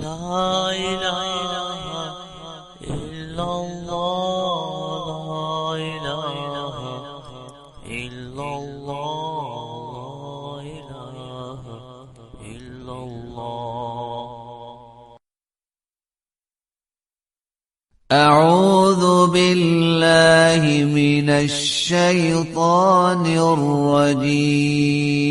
لا إله إلا الله لا إله إلا الله لا إله إلا الله. أعوذ بالله من الشيطان الرجيم.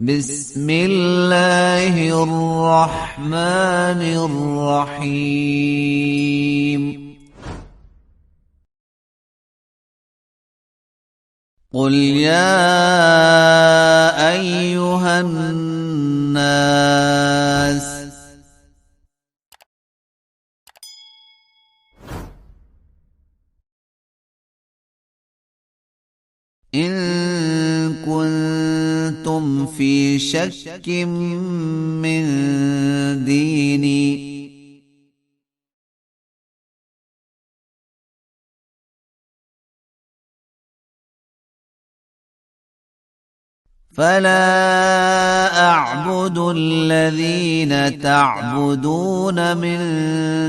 بسم الله الرحمن الرحيم. قل يا أيها الناس إن كنتم في شك من ديني فلا أعبد الذين تعبدون من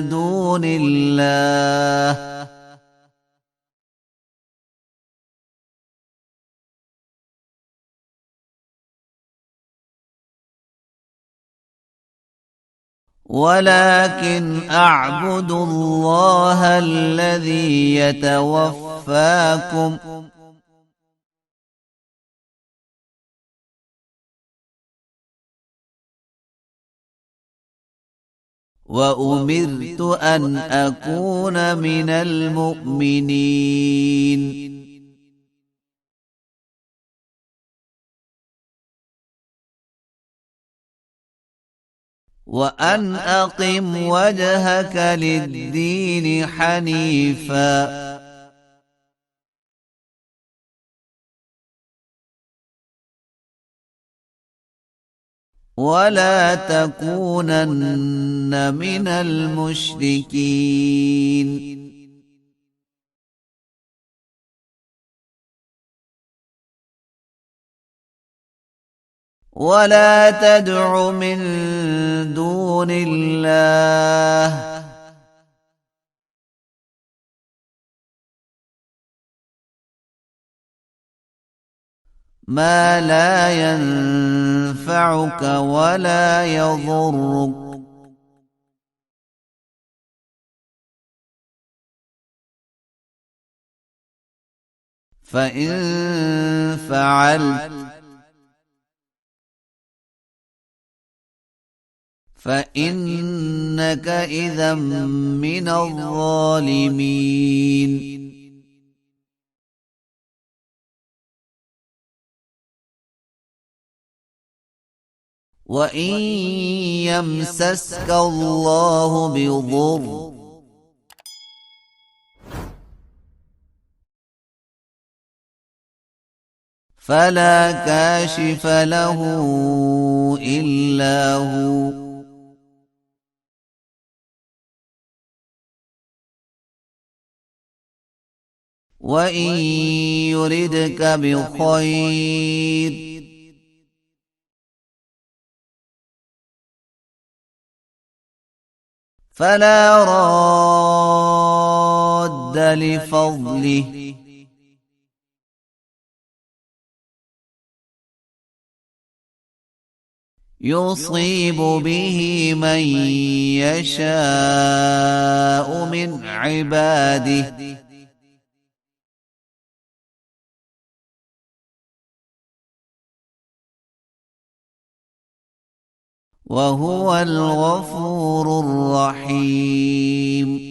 دون الله ولكن أعبد الله الذي يتوفاكم وأمرت أن أكون من المؤمنين. وأن أقم وجهك للدين حنيفا ولا تكونن من المشركين. ولا تدع من دون الله ما لا ينفعك ولا يضرك فإن فعلت فإنك إذا من الظالمين. وإن يمسسك الله بضر فلا كاشف له إلا هو وإن يردك بخير فلا راد لفضله يصيب به من يشاء من عباده وهو الغفور الرحيم.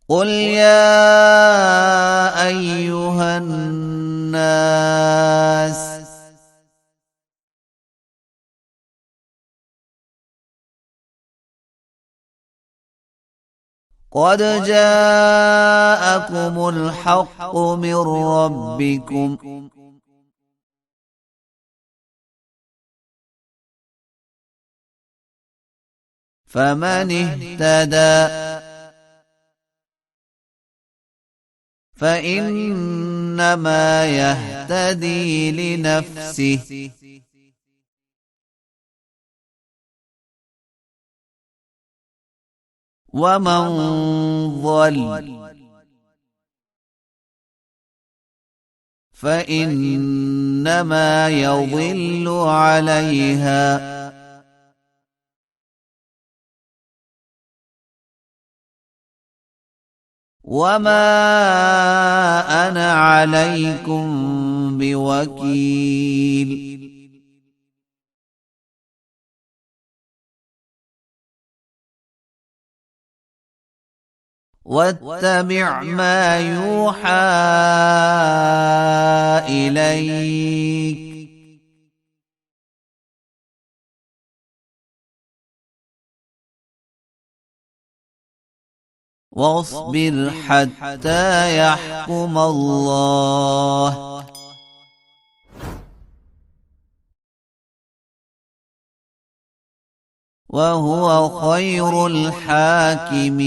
قل يا أيها الناس قد جاءكم الحق من ربكم فمن اهتدى فإنما يهتدي لنفسه ومن ضل فإنما يضل عليها وما أنا عليكم بوكيل واتبع ما يوحى إليك واصبر حتى يحكم الله وهو خير الحاكمين